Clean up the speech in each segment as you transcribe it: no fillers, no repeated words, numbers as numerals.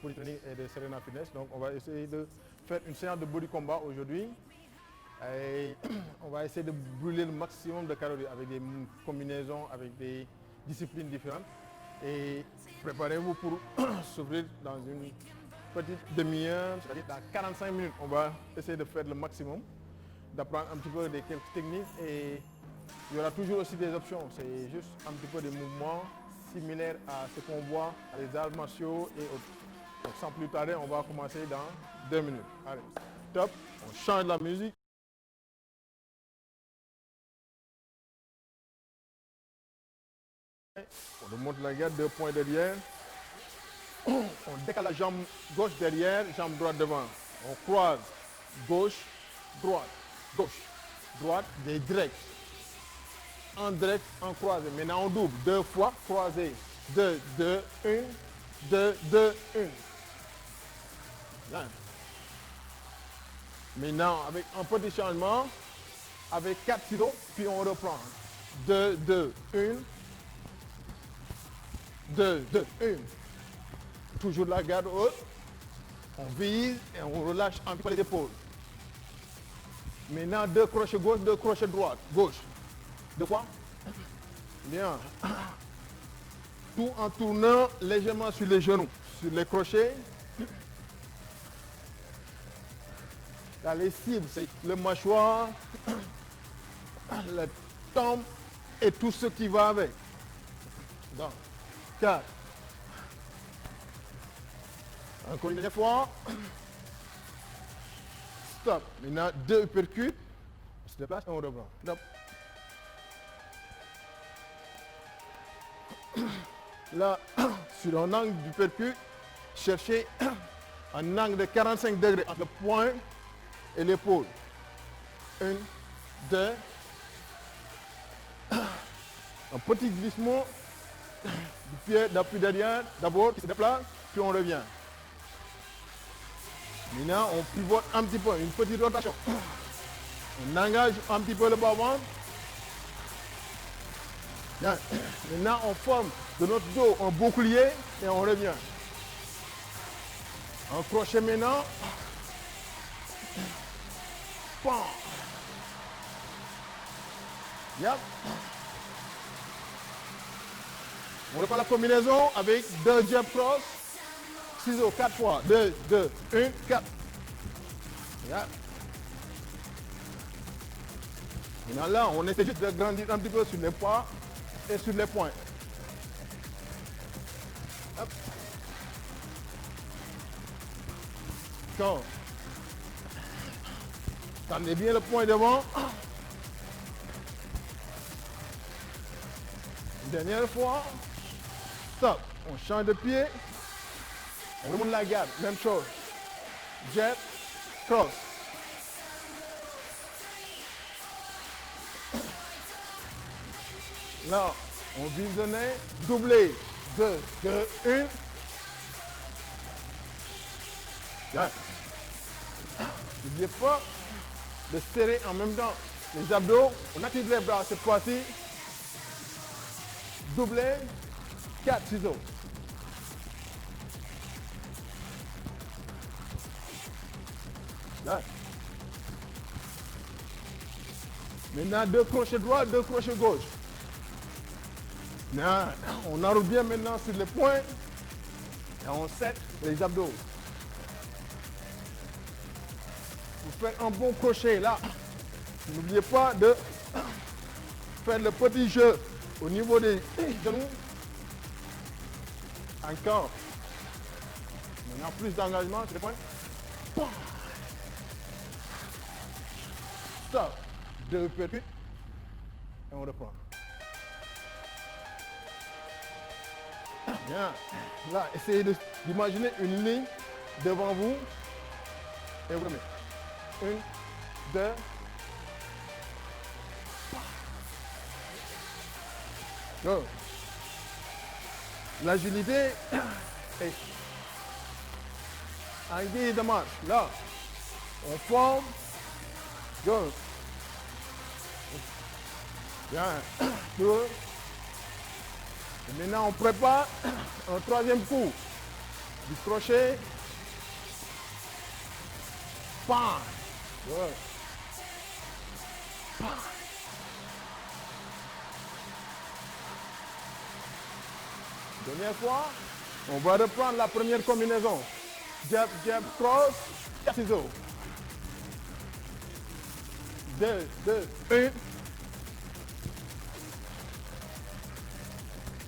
Polytechnique et de Serena Fitness. Donc on va essayer de faire une séance de body combat aujourd'hui. Et on va essayer de brûler le maximum de calories avec des combinaisons, avec des disciplines différentes. Et préparez-vous pour s'ouvrir dans une petite demi-heure, c'est-à-dire dans 45 minutes. On va essayer de faire le maximum, d'apprendre un petit peu des quelques techniques. Et il y aura toujours aussi des options. C'est juste un petit peu des mouvements similaires à ce qu'on voit à les arts martiaux et autres. Donc sans plus tarder, on va commencer dans 2 minutes. Allez, top, on change la musique. On remonte la garde, 2 points derrière. On décale la jambe gauche derrière, jambe droite devant. On croise gauche, droite, gauche, droite, des directs. En direct, en croisé. Maintenant on double, 2 fois, croisé. 2, 2, 1, 2, 2, 1. Bien. Maintenant, avec un petit changement, avec 4 kilos, puis on reprend. 2, 2, 1. 2, 2, 1. Toujours la garde haute. On vise et on relâche un peu les épaules. Maintenant, 2 crochets gauche, 2 crochets droite. Gauche. 2 fois. Bien. Tout en tournant légèrement sur les genoux, sur les crochets. Là, les cibles, c'est le mâchoire, le tempe et tout ce qui va avec. Donc, 4. Encore une fois. Stop. Maintenant, 2 uppercuts. On se déplace et on reprend. Stop. Là, sur un angle du percut, cherchez un angle de 45 degrés entre le poing et l'épaule. 1, 2. Un petit glissement du pied d'appui derrière, d'abord qui se déplace, puis on revient. Maintenant, on pivote un petit peu, une petite rotation. On engage un petit peu le bas-ventre. Maintenant, on forme de notre dos un bouclier et on revient. Un crochet maintenant. Pam. Yep. On reprend la combinaison avec 2 jab cross. Ciseaux 4 fois. 2, 2, 1, 4. Yep. Maintenant là, on essaie juste de grandir un petit peu sur les pas et sur les points. Hop. Quand tendez bien le poing devant. Dernière fois. Stop. On change de pied. On remonte la garde. Même chose. Jab, cross. Là, on vise le nez. Doublé. 2, 2, 1. Bien. N'oubliez pas de serrer en même temps les abdos. On active les bras cette fois-ci. Doublé. 4 ciseaux. Là. Maintenant, 2 crochets droits, 2 crochets gauche. Là, on enroule bien maintenant sur les poings et on serre les abdos. Pour faire un bon crochet là, n'oubliez pas de faire le petit jeu au niveau des genoux. Encore. Maintenant, plus d'engagement sur les poings. Stop. 2 uppercuts et on reprend. Bien. Là, essayez d'imaginer une ligne devant vous et vous remettez. 1, 2. Go. L'agilité est en guise de marche. Là, on forme. Go. Bien. 2. Et maintenant, on prépare un 3e coup. du crochet. Pan. Ouais. Pan. Dernière fois, on va reprendre la première combinaison. Jab, jab, cross, ciseaux. 2, 2, 1.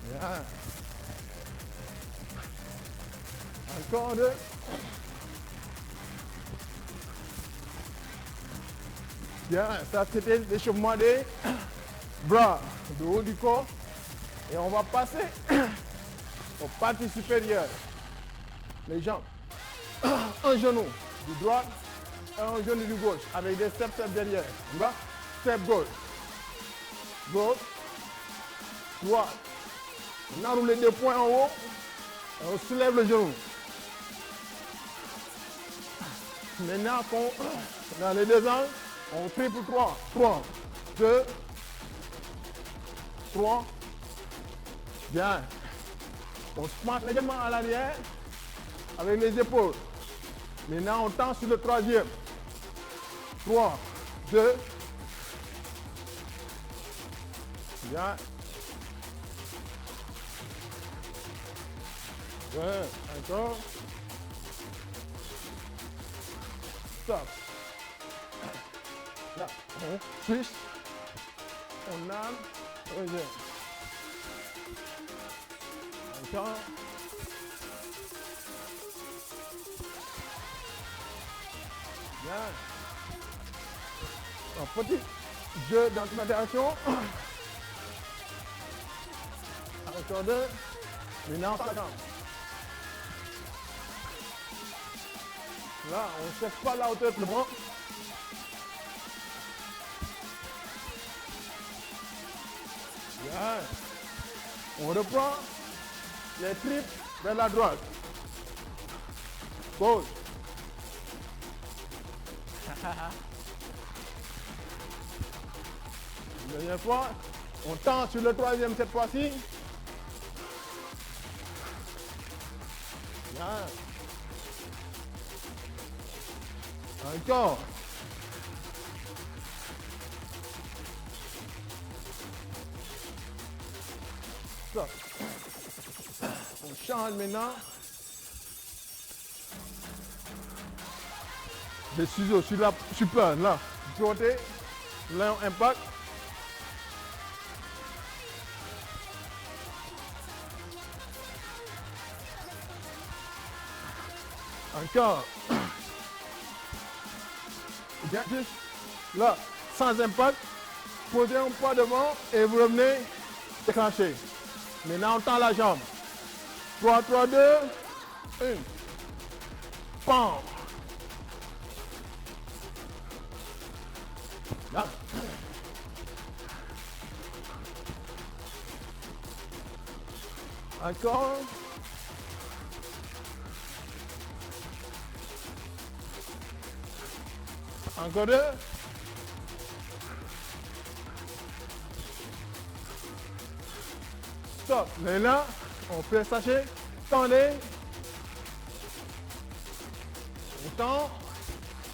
Bien. Encore 2. Bien, ça c'était l'échauffement des bras, du haut du corps. Et on va passer aux parties supérieures. Les jambes. Un genou du droit et un genou du gauche avec des steps derrière. On va step gauche. Gauche. Droite. On enroule les 2 points en haut et on soulève le genou. Maintenant dans les 2 angles, on triple 3. 3, 2, 3. Bien. On se penche légèrement à l'arrière avec les épaules. Maintenant, on tend sur le 3e. 3, 2. Bien. Bien. Encore. Stop. Là, on switch. On arme. Revient. Encore. Bien. Un petit jeu d'intimidation. Encore 2. Maintenant, ça danse. Là, on ne cherche pas la hauteur plus loin. Bien. On reprend les tripes vers la droite. Gauche. Dernière fois, on tend sur le 3e cette fois-ci. Bien. Encore. Stop. On change maintenant. Les ciseaux sur la super, là. Du côté, là on impact. Encore. Bien, juste là, sans impact. Posez un pas devant et vous revenez déclencher. Maintenant, on tend la jambe. 3, 3, 2, 1. Pam. Là. Encore. Encore 2. Stop. Maintenant, on fait sachet. Tendez. On tend.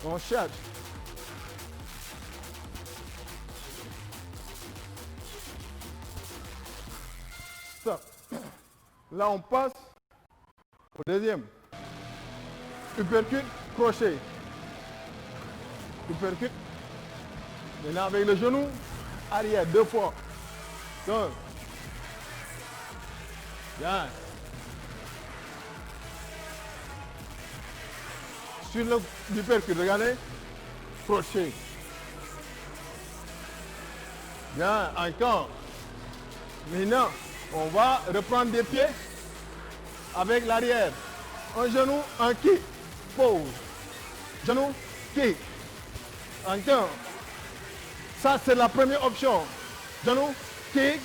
On cherche. Stop. Là, on passe au deuxième. Uppercut, crochet. Uppercut. Maintenant, avec le genou, arrière, 2 fois. Donc, bien. Sur le uppercut, regardez. Crochet. Bien, encore. Maintenant, on va reprendre des pieds avec l'arrière. Un genou, un kick. Pause. Genou, kick. Encore. Ça, c'est la première option. Genou, kick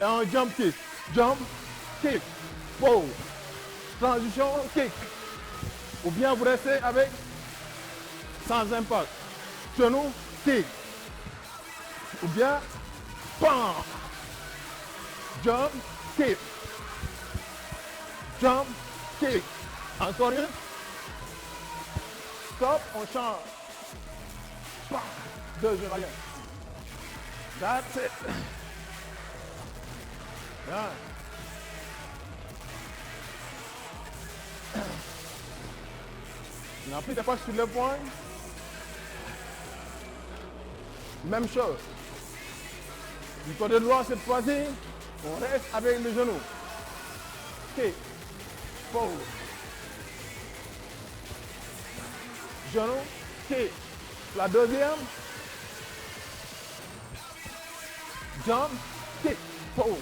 et un jump kick. Jump, kick. Pause. Transition, kick. Ou bien vous restez avec sans impact. Genou, kick. Ou bien, pam. Jump, kick. Jump, kick. Encore une. Stop, on change. Deuxième again. That's it. Bien. N'appuie pas sur le point. Même chose. Du côté droit, cette fois-ci, on reste avec le genou. Kick. Pose. Genou. Kick. La deuxième. Jump. Kick. Pose.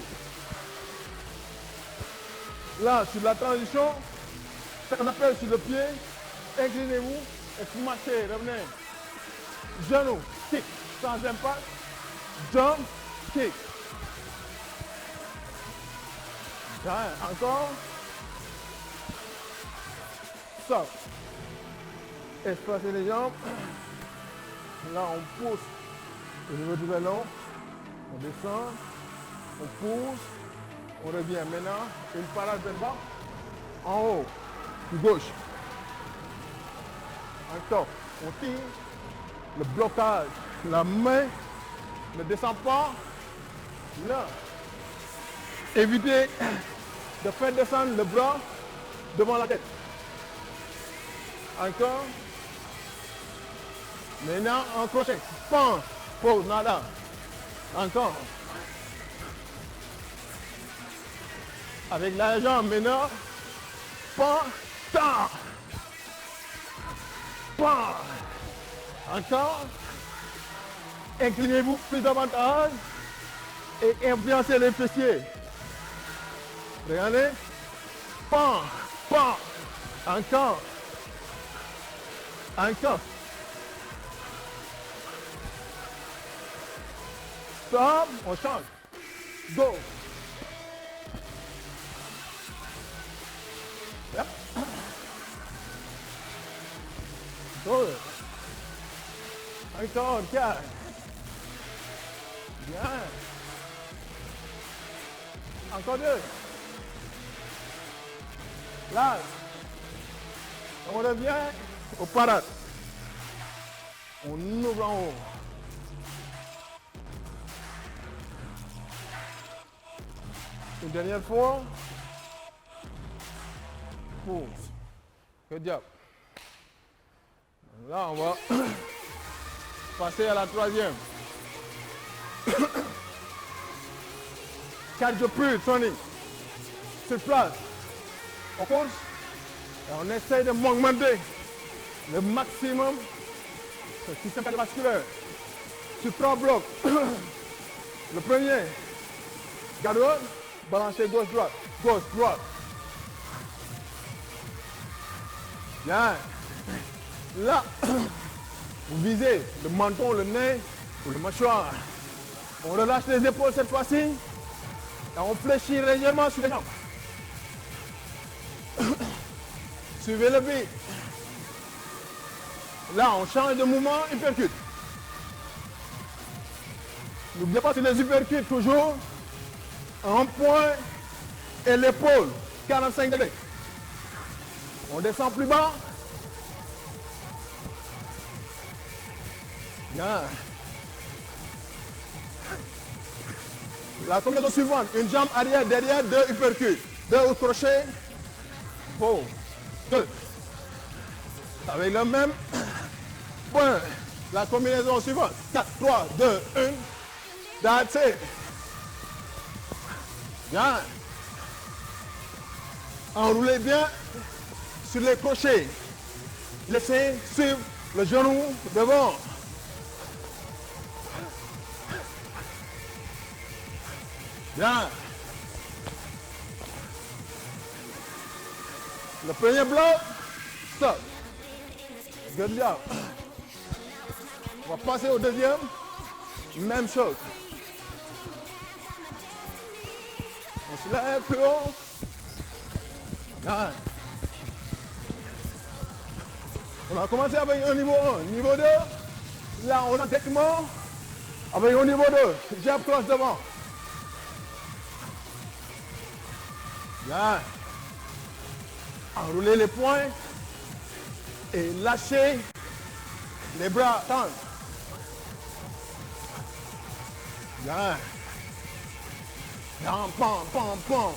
Là, sur la transition, faites un appel sur le pied. Inclinez-vous et smashez. Revenez. Genou. Kick. Sans impact. Jump. Kick. Bien, encore. Stop. Espacez les jambes. Là, on pousse au niveau du ballon. On descend. On pousse. On revient. Maintenant, une parade vers bas. En haut. Du gauche. Encore. On tire. Le blocage. La main ne descend pas. Là. Évitez de faire descendre le bras devant la tête. Encore. Maintenant, en crochet. Pan. Pause. Nada. Encore. Avec la jambe maintenant. Pan. Tan. Pan. Encore. Inclinez-vous plus davantage et influencez les fessiers. Regardez. Pan. Pan. Encore. Encore. Stop. On change. Go. Yep. Good. Encore. 4. Bien. Encore 2. Là. On revient au parade. On ouvre en haut. Une dernière fois. Pause. Good job. Là, on va passer à la troisième. Cardio pur, Tony. Sur place. On course. Et on essaie de augmenter le maximum le système cardiovasculaire. Sur 3 blocs. Le premier. Garde droite. Balancez gauche-droite. Gauche-droite. Bien. Là, vous visez le menton, le nez ou le mâchoire. On relâche les épaules cette fois-ci. Et on fléchit légèrement sur les jambes. Suivez le beat. Là, on change de mouvement, uppercut. N'oubliez pas que les uppercuts, toujours un point et l'épaule, 45 degrés. On descend plus bas. Bien. La combinaison suivante, une jambe arrière, derrière, 2 uppercuts. 2 au crochet. Pause. 2. Avec le même point. La combinaison suivante. 4, 3, 2, 1. That's it. Bien. Enroulez bien sur les crochets. Laissez suivre le genou devant. Bien. Le premier bloc. Stop. Good job. On va passer au deuxième. Même chose. On se lève plus haut. Bien. On a commencé avec un niveau 1. Niveau 2. Là, on a directement avec un niveau 2. Jab cross devant. Bien. Enroulez les poings et lâchez les bras. Tendez. Bien. Bien, pam, pam, pam.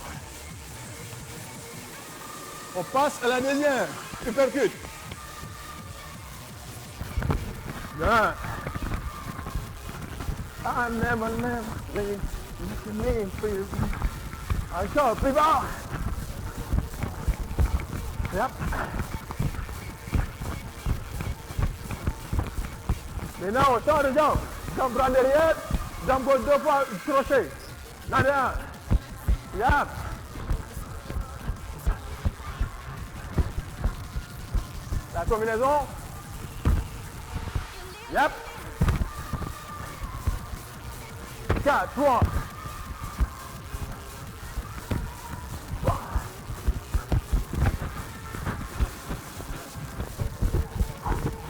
On passe à la deuxième. Uppercut. Bien. I never leave me for you. Encore, plus bas. Yep. Maintenant, on sort de jambe. Jambe bras derrière. Jambe gauche 2 fois crochet. Là, yep. La combinaison. Yep. 4, 3.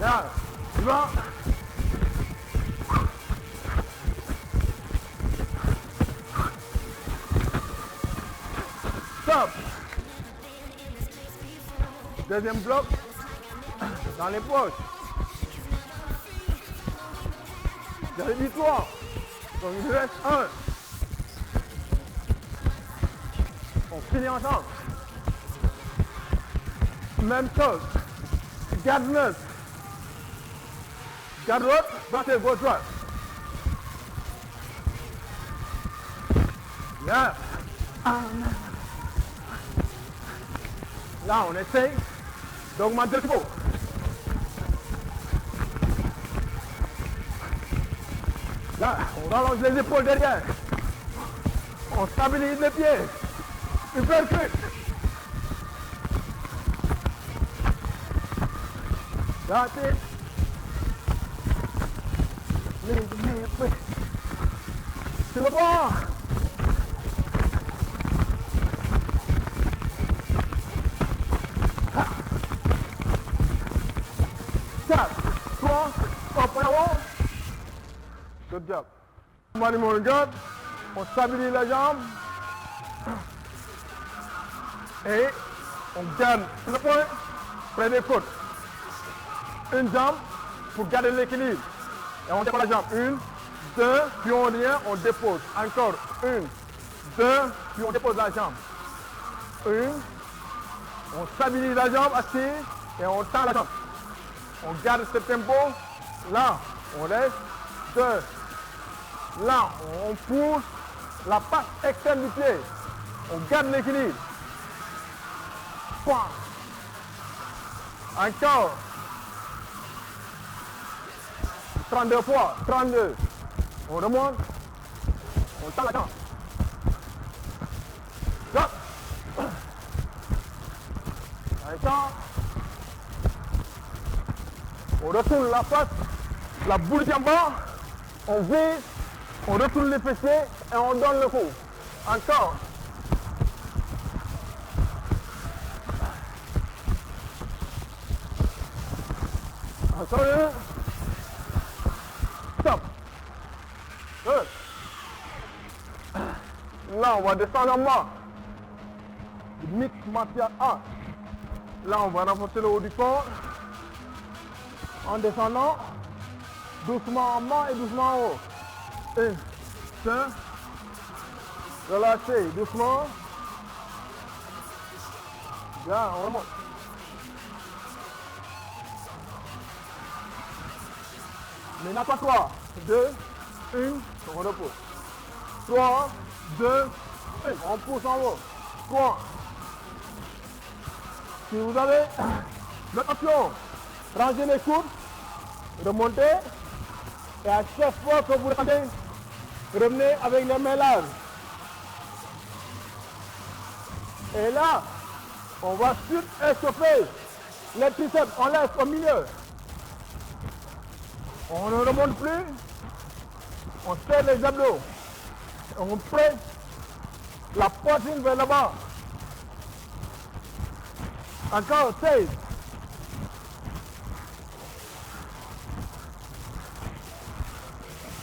Là, tu vas. Stop. Deuxième bloc. Dans les poches. J'avais dit 3. Donc il nous reste 1. On finit ensemble. Même chose. Garde neuf. Garde droite, battez gauche droite. Là. Là, on essaye d'augmenter le tempo. Là, on rallonge les épaules derrière. On stabilise les pieds. Uppercut. That's it. Sur le bras. 4, 3, hop en avant. Good job. Money more good. On stabilise la jambe. Et on garde le point près des côtes. Une jambe pour garder l'équilibre. Et on dépose la jambe. 1, 2, puis on revient, on dépose. Encore 1, 2, puis on dépose la jambe. 1, on stabilise la jambe assise et on tend la jambe. On garde ce tempo. Là, on reste. 2. Là, on pousse la patte externe du pied. On garde l'équilibre. Encore. 32 fois. 32. On remonte. On tend la jambe. Stop. Encore. On retourne la face, la boule qui en bas. On vise, on retourne les fessiers et on donne le coup. Encore. Encore un. Stop. Good. Là, on va descendre en bas. Mix martial art. Là, on va renforcer le haut du corps. En descendant, doucement en bas et doucement en haut. 1, 2, relâchez doucement. Bien, on remonte. Maintenant, pas 3, 2, 1, on repousse. 3, 2, 1, on pousse en haut. 3. Si vous avez l'option, rangez les coudes, remontez, et à chaque fois que vous rentrez, revenez avec les mains larges. Et là, on va échauffer les triceps, on laisse au milieu. On ne remonte plus, on serre les abdos, on presse la poitrine vers le bas. Encore 16.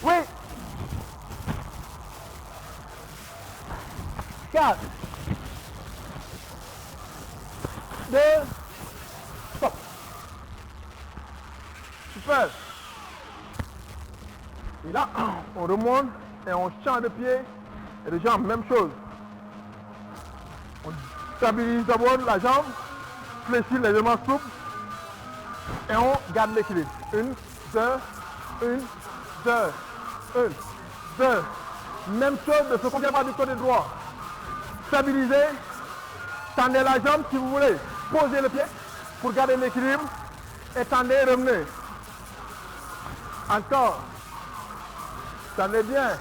Oui. 4. 2, stop. Super. Et là, on remonte et on change de pied et les jambes, même chose. On stabilise d'abord la jambe, fléchit légèrement souple et on garde l'équilibre. 1, 2, 1, 2, 1, 2. Même chose de ce qu'on vient voir du côté droit. Stabilisez, tendez la jambe si vous voulez. Posez le pied pour garder l'équilibre et tendez, revenez. Encore. Tendez bien.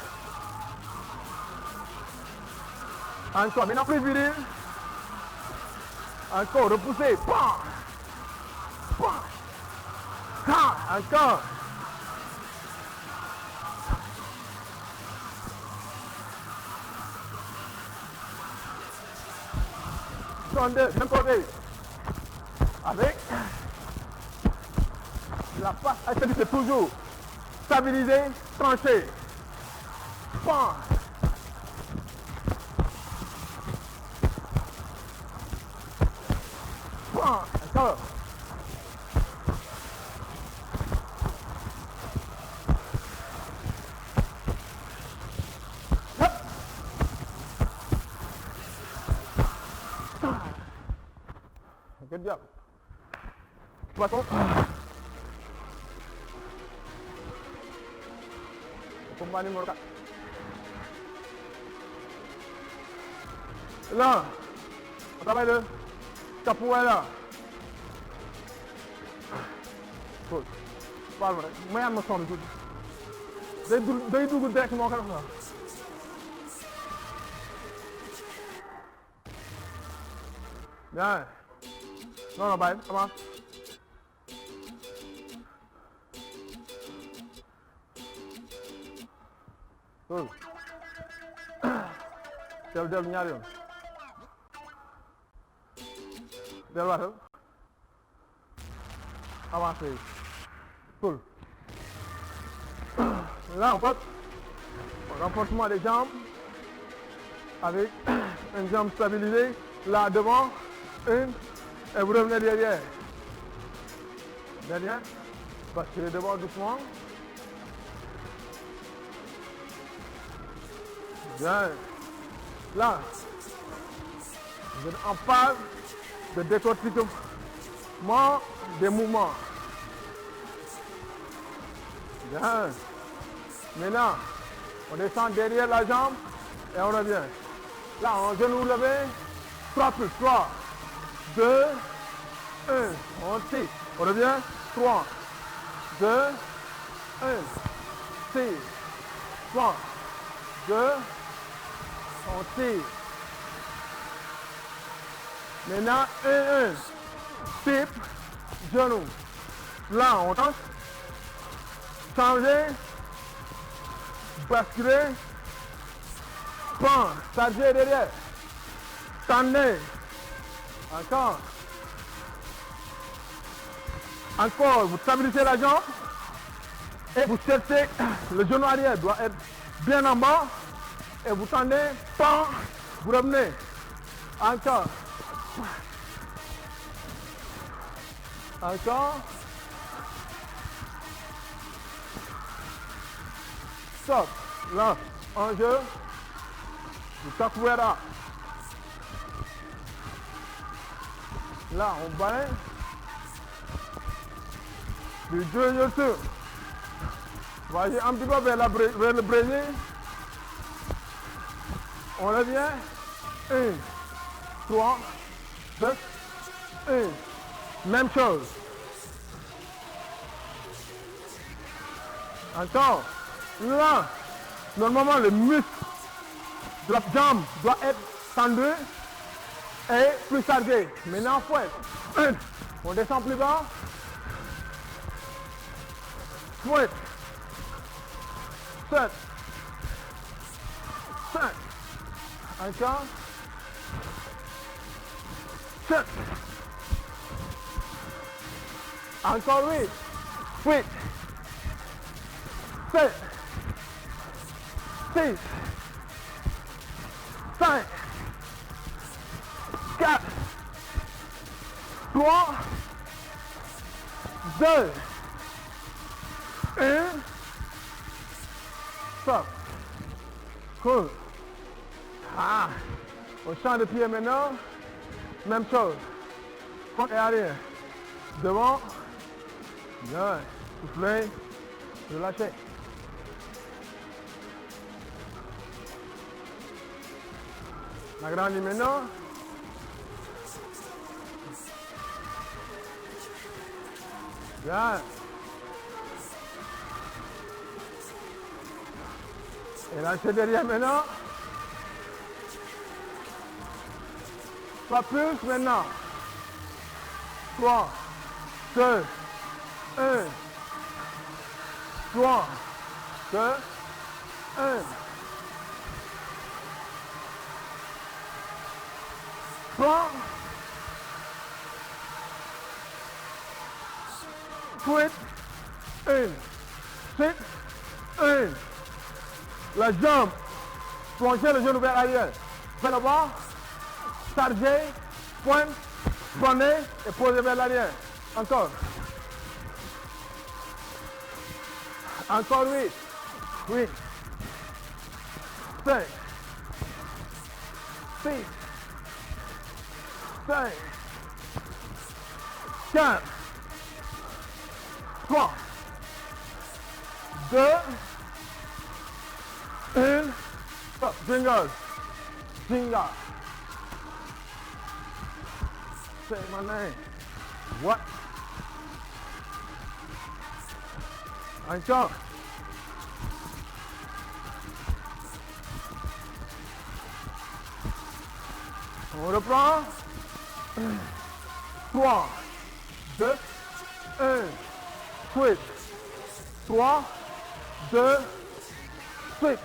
Encore, maintenant plus viril. Encore, repoussez. Pam. Pam. Ah, encore. D'un côté. Avec la passe, c'est toujours stabiliser, trancher. Pan. Pan. Encore. Good job. Poisson. Combat numéro 4. Là, on travaille le capoeira. Cool. Parle, mais on me semble tout. Day dugg directement comme ça. Bien. Non, bye. Comment? Cool. Del ñaari yoon. Del waatal. Avancez. Cool. Là, on passe. Renforcement des jambes. Avec une jambe stabilisée. Là, devant. Une. Et vous revenez derrière. Derrière. Basculez devant doucement. Bien. Là, vous êtes en phase de décortiquement des mouvements. Bien. Maintenant, on descend derrière la jambe et on revient. Là, on genou levé. 3 plus 3. 2, 1. On tire. On revient. 3, 2, 1. 6, 3, 2, on tire. Maintenant, 1, 1. Tip, genou. Là, on tente. Changer. Basculer. Pan. Charger derrière. Tendez. Encore. Encore. Vous stabilisez la jambe. Et vous cherchez. Le genou arrière doit être bien en bas. Et vous tendez. Pan. Vous revenez. Encore. Encore. Stop. Là, en jeu. Du capoeira. Là, on balaye. Du jeu. Voyez un petit peu vers le Brésil. On revient. 1, 3, 2, 1. Même chose. Encore. Là, normalement, le muscle de la jambe doit être tendu et plus chargé. Maintenant, fouette. 1. On descend plus bas. Fouette. 7. 5. Encore. 7. Encore 8. 8. 7. 6. 5. 4. 3, 2, 1. Stop. Cool. Ah. On change de pied maintenant. Même chose. Front et arrière. Devant. Bien. Soufflez. Relâchez. Agrandis maintenant. Bien. Et lâchez derrière maintenant. Pas plus maintenant. 3, 2, 1. 3, 2, 1. Prends. Quit. 1. Sit. 1. La jambe. Plongez le genou vers l'arrière. Faites le bas. Chargez. Pointe. Prenez et posez vers l'arrière. Encore. Encore 8. 8. 5. 6. 5. 4. 3. 2. 1. Stop. Jingle. Jingle. Say my name. What? Encore. On reprend. 3, 2, 1. Switch. 3, 2, switch.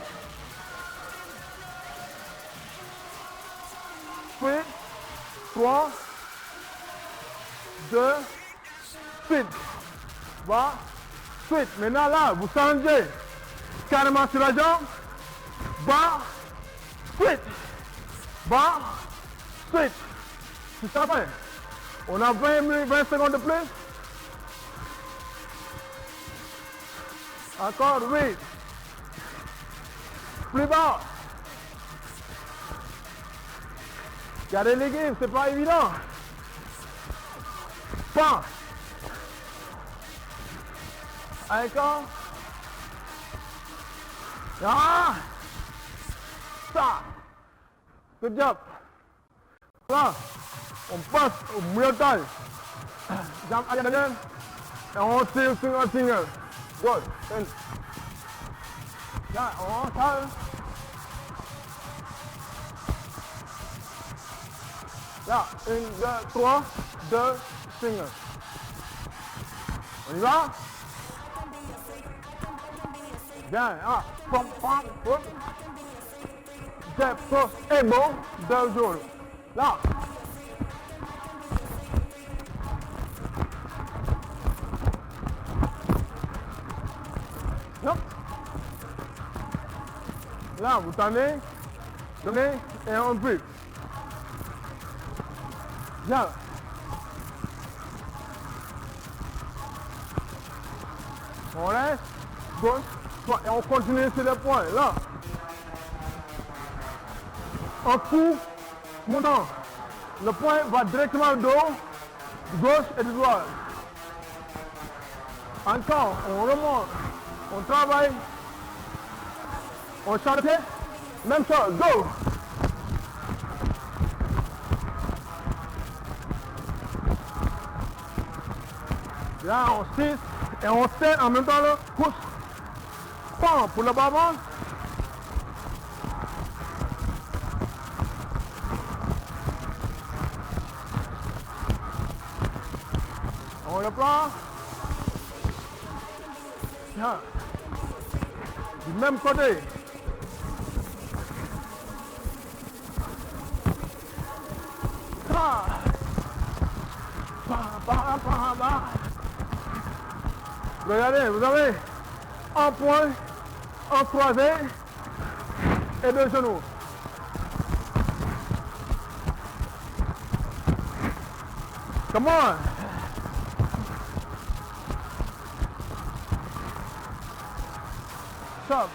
Switch. 3, 2, switch. Va. Switch. Maintenant là, vous changez carrément sur la jambe. Bas. Switch. Bas. Switch. C'est ça fait. On a 20 secondes de plus. Encore 8. Plus bas. Gardez l'équilibre, c'est pas évident. Pas. Encore. Ah. Ça. Good job. Là, on passe au Muay Thai. Jump arrière derrière. Et on tire sur un single. Good. Là, on tire. Là, 1, 2, 3, 2, single. On y va? Bien, ah, pom, pom, pom. Step, cross, elbow, 2 jours. Là. Non. Là, vous tendez, donnez et on brûle. Bien. On reste, gauche, droite, et on continue sur les points. Là. On coupe, montant. Le point va directement au dos, gauche et droite. Encore, on remonte, on travaille, on chante, même chose, go. Là, on tisse et on serre en même temps le pouce. Pam, pour le bas-bas. On le prend. Bien. Du même côté. Ah. Regardez, vous avez un point, un croisé et 2 genoux. Come on. Stop.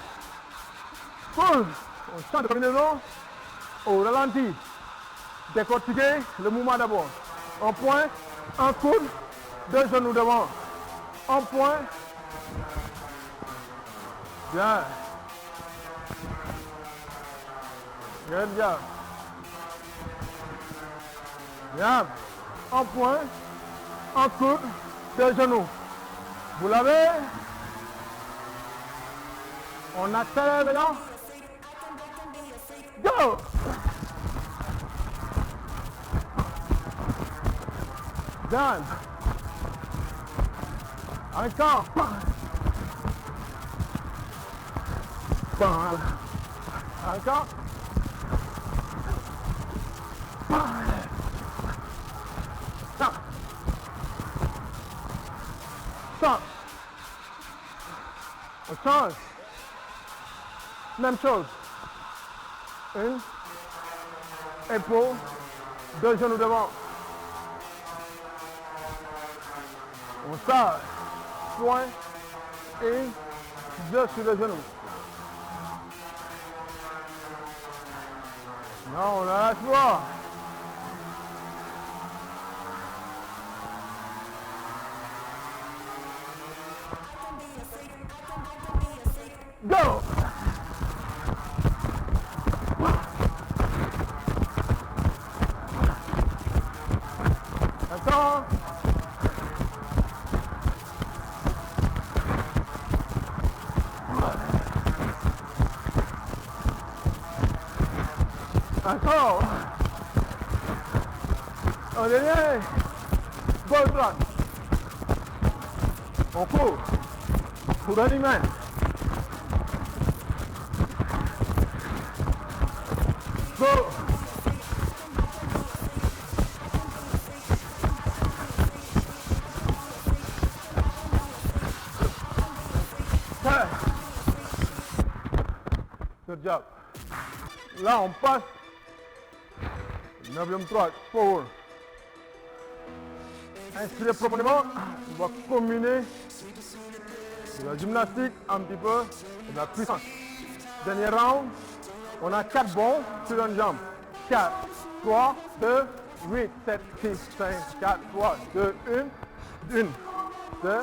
Pull. On change de combinaison. Au ralenti. Décortiquer le mouvement d'abord. Un point, un coude, deux genoux devant. Un point. Bien. Good job. Bien. Un point, un coude, deux genoux. Vous l'avez? On accélère maintenant. Go! Done. Encore. Encore. Stop. Stop. On change. Même chose. Une. Épaule. Deux genoux devant. On sort. Point. Et deux sur le genou. Non, on lâche pas. Go! Attends. Encore. On dernier. Gauche droite. On court. Pour animer. Go. Good job. Là, on passe. 9e droite, forward. Inspirez profondément. On va combiner de la gymnastique un petit peu et de la puissance. Dernier round. On a 4 bons sur une jambe. 4, 3, 2, 8, 7, 6, 5, 4, 3, 2, 1, 1, 2,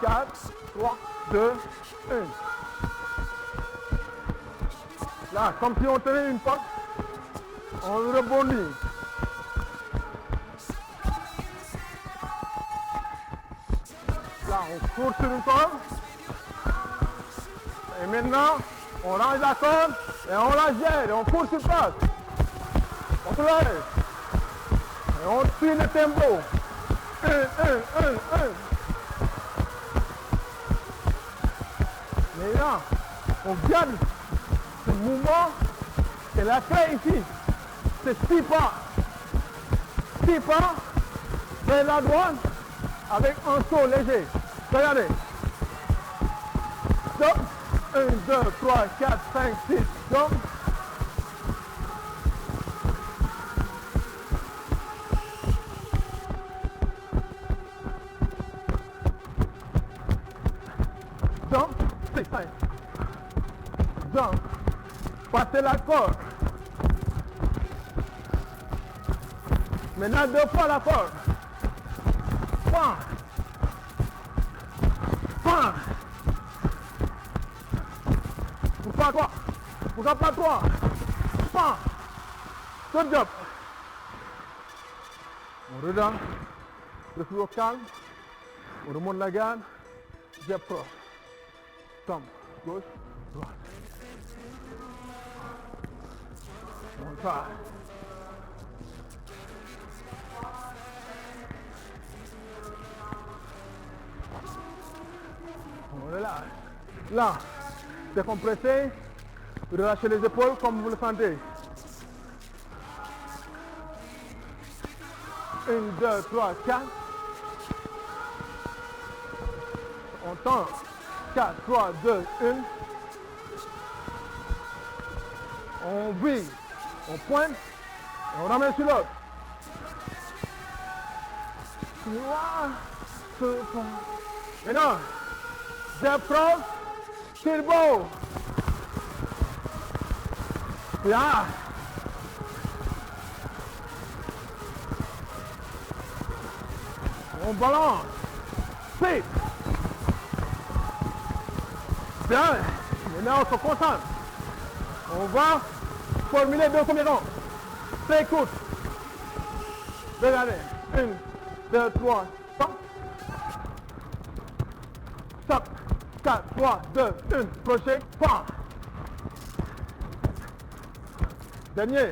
4, 3, 2, 1. Là, comme si on tenait une porte, on rebondit. Là, on court sur une corde. Et maintenant, on range la corde et on la gère et on court sur place. On se lève. Et on suit le tempo. 1, 1, 1, 1. Maintenant, on garde ce mouvement et la clé ici, c'est 6 pas. 6 pas vers la droite avec un saut léger. Regardez. Stop. 1, 2, 3, 4, 5, 6. Jump. Jump. 6, 5. Jump. Passez la corde. Maintenant 2 fois la corde. 1. 1. Pourquoi 3? Pourquoi pas 3? 1. Good job. On redonne. Le flou au calme. On remonte la garde. Jab cross. Tombe. Gauche. Droite. On va. On est là. Là. Décompressez. Relâchez les épaules comme vous le sentez. 1, 2, 3, 4. On tend. 4, 3, 2, 1. On brille. On pointe et on ramène sur l'autre. 3, 2, 1. Maintenant, jab cross, turbo. Là. On balance. Speed. Bien. Maintenant, on se concentre. On va formuler 2 combinaisons. Très courtes. Regardez. 1, 2, 3, stop. Stop. 4, 3, 2, 1. Crochet. Pas. Dernier.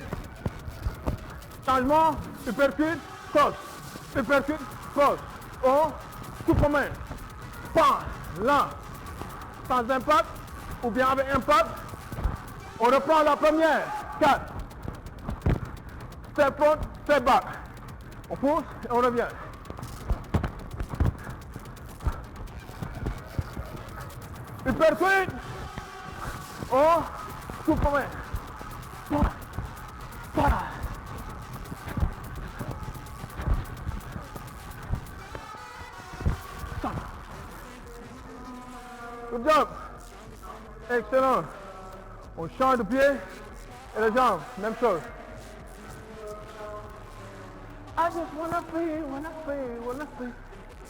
Changement. Uppercut. Cross. Uppercut. Cross. On coupe main. Pas. Là. Sans impact. Ou bien avec impact. On reprend la première. 4. Step front, step back. On pousse et on revient. Uppercut. On coupe main. Good job. Excellent. On change de pied et les jambes, même chose. I just wanna feel.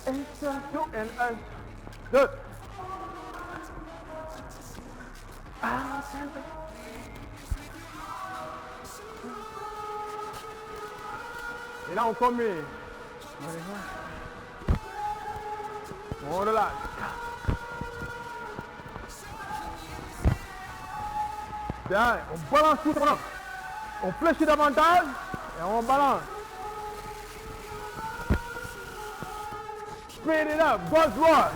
It's just you and us. Good. Et là on combine. On relaxe. Bien, on balance tout le temps. On fléchit davantage et on balance. Speed it up, gauche droite.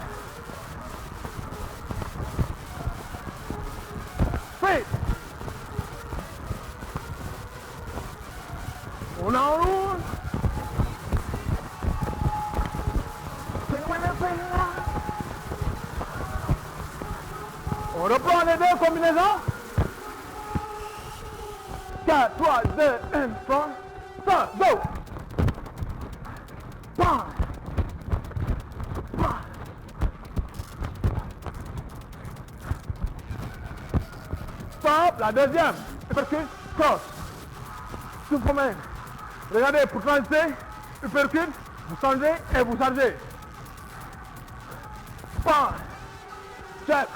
Speed. On enroule. On reprend les 2 combinaisons. 4, 3, 2, 1, front, stop, go! Bam! Bam! Stop, la deuxième. Uppercut, cross. Superman. Regardez, pour transiter, uppercut, vous changez et vous chargez. Bam! Jab.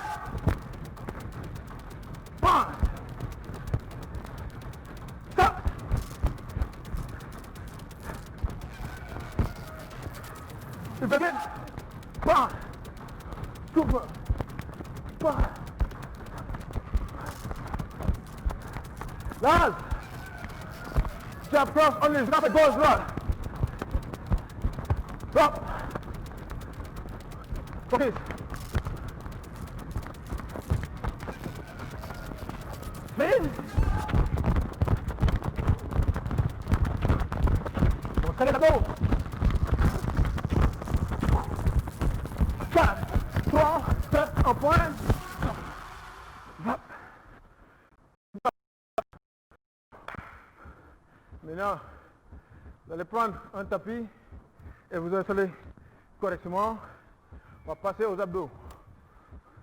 Bam! Uppercut. Bam. Super. Bam. Last. Jab cross only. Drop it. Goes right. Drop. Focus. Please. On se la dos. 4, 3, 7, en point. Maintenant, vous allez prendre un tapis et vous installez correctement. On va passer aux abdos.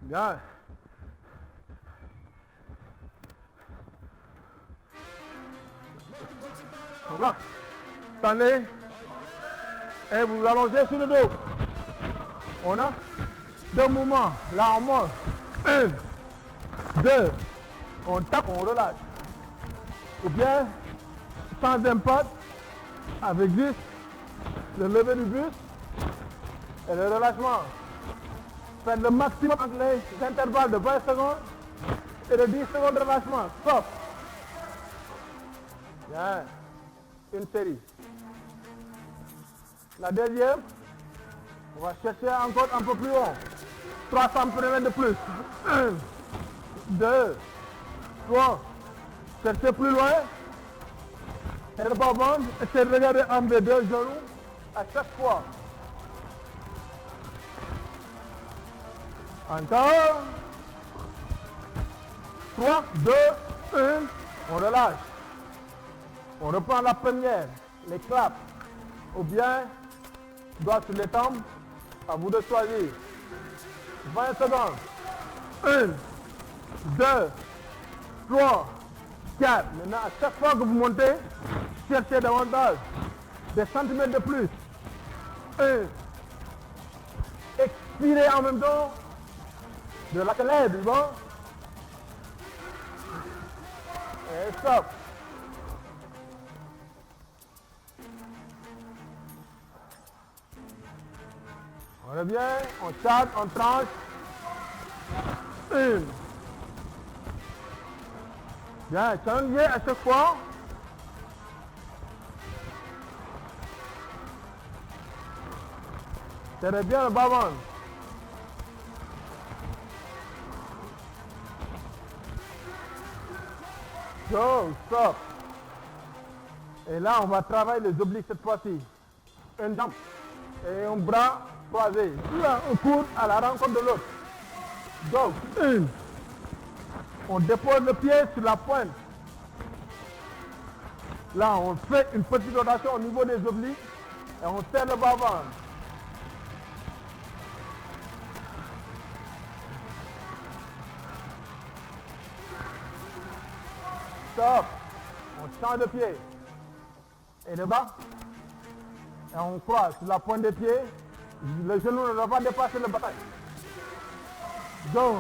Bien. Voilà. Tendez et vous allongez sur le dos. On a 2 mouvements. Là, on monte. 1, 2. On tape, on relâche. Ou bien, sans impact, avec juste le lever du buste et le relâchement. Faites le maximum entre les intervalles de 20 secondes et de 10 secondes de relâchement. Stop. Bien. Une série. La deuxième, on va chercher encore un peu plus haut. 300 pm de plus. 1, 2, 3. Cherchez plus loin. Et le bas-ventre, essayez de regarder entre les 2 genoux à chaque fois. Encore. 3, 2, 1. On relâche. On reprend la première, les claps, ou bien doigts sur les tempes, à vous de choisir. 20 secondes. 1, 2, 3, 4. Maintenant, à chaque fois que vous montez, cherchez davantage, des centimètres de plus. 1. Expirez en même temps de la lèvre, bon. Et stop. On revient, on charge, on tranche. 1. Bien, changez à chaque fois. Serrez bien le bas-ventre. Go, stop. Et là, on va travailler les obliques cette fois-ci. Une jambe et un bras croisé. Là, on court à la rencontre de l'autre. Go. 1. On dépose le pied sur la pointe. Là, on fait une petite rotation au niveau des obliques et on serre le bas-ventre. Stop. On change de pied. Et le bas. Et on croise sur la pointe des pieds. Le genou ne doit pas dépasser le bataille. Donc,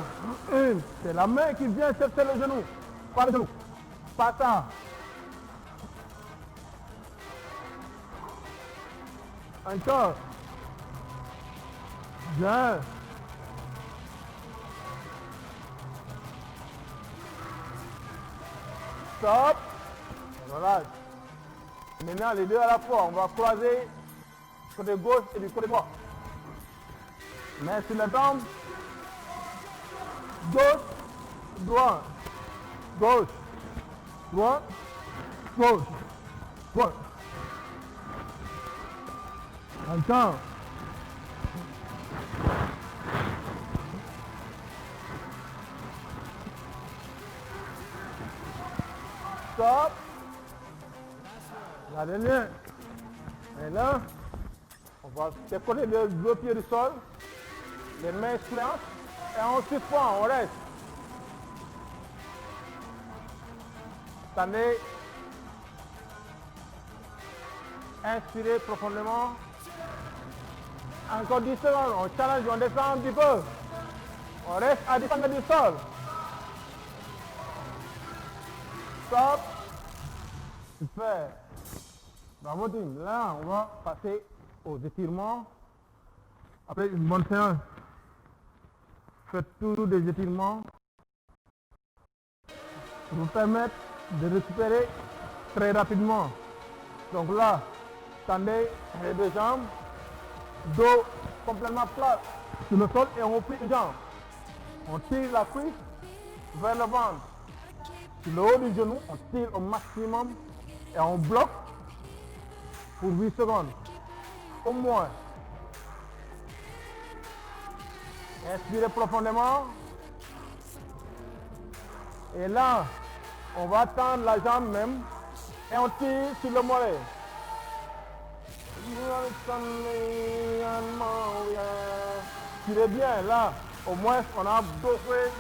c'est la main qui vient chercher le genou. Pas le genou. Pas ça. Encore. Bien. Stop. Voilà. Maintenant, les deux à la fois, on va croiser du côté gauche et du côté droit. Main sur la jambe. Gauche, droit. Gauche, droit. Gauche, droit. Encore. Stop. La dernière. Et là, on va décoller les deux pieds du sol, les mains sur les hanches, et on suspend, on reste. Attendez. Inspirez profondément. Encore 10 secondes, on challenge, on descend un petit peu. On reste à 10 cm du sol. Stop. Super. Bravo team. Là, on va passer aux étirements. Après une bonne séance, faites tous des étirements pour vous permettre de récupérer très rapidement. Donc là, tendez les deux jambes, dos complètement plat sur le sol et on plie les jambes. On tire la cuisse vers le ventre. Sur le haut du genou, on tire au maximum et on bloque pour 8 secondes. Au moins. Inspirez profondément. Et là, on va tendre la jambe même et on tire sur le mollet. Tirez bien, là, au moins on a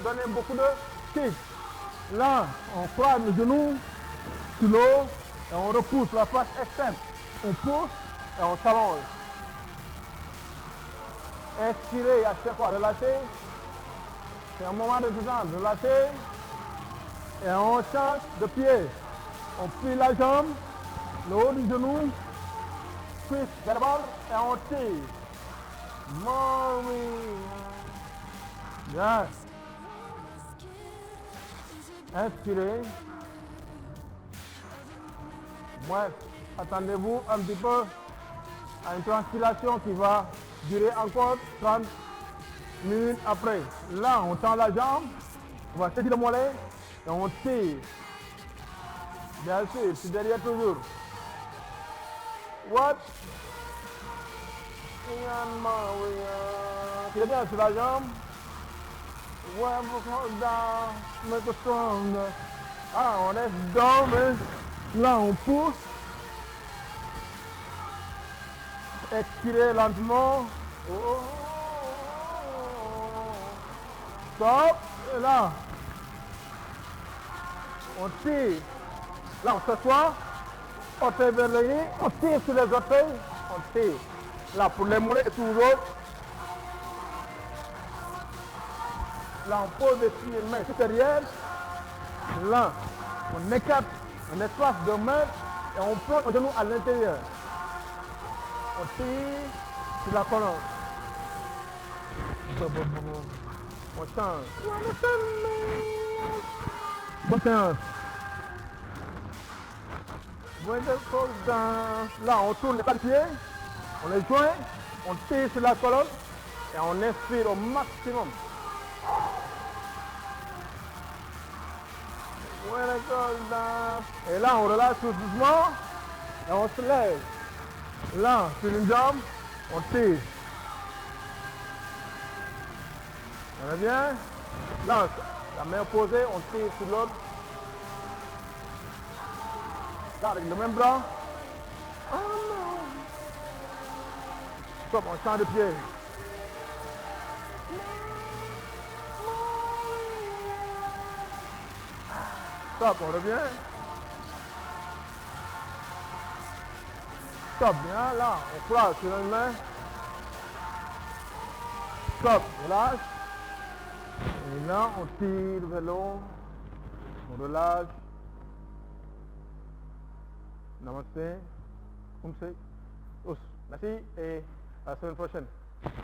donné beaucoup de kicks. Là, on croise le genou sur l'eau et on repousse la face externe. On pousse et on s'allonge. Expirez à chaque fois, relâchez. C'est un moment de détente, relâchez. Et on change de pied. On plie la jambe, le haut du genou, cuisse vers le ventre et on tire. Bien. Inspirez. Ouais. Attendez-vous un petit peu à une transpiration qui va durer encore 30 minutes après. Là, on tend la jambe, on va saisir le mollet et on tire. Bien sûr, c'est derrière toujours. What? Tirez bien sur la jambe. Ouais, make it stronger. Ah, on reste down, mais Là, on pousse. Expirez lentement. Oh. Stop. Et là, on tire. Là, on s'assoit. On fait vers le nez. On tire sur les orteils. On tire. Là, pour les mollets et tout l'autre. Là, on pose les pieds, mains supérieures. Là, on écarte un espace de main et on prend le genou à l'intérieur. On tire sur la colonne. On change. On change. Là, on tourne les pas de pied. On les joint. On tire sur la colonne et on inspire au maximum. Et là, on relâche tout doucement et on se lève. Là, sur une jambe, on tire. On est bien? Là, la main opposée, on tire sur l'autre. Là, avec le même bras. Stop, on change de pied. Stop, on revient. Stop, bien, là, on place sur une main. Stop, relâche. Et là, on tire vers le haut. On relâche. Namaste. Merci et à la semaine prochaine.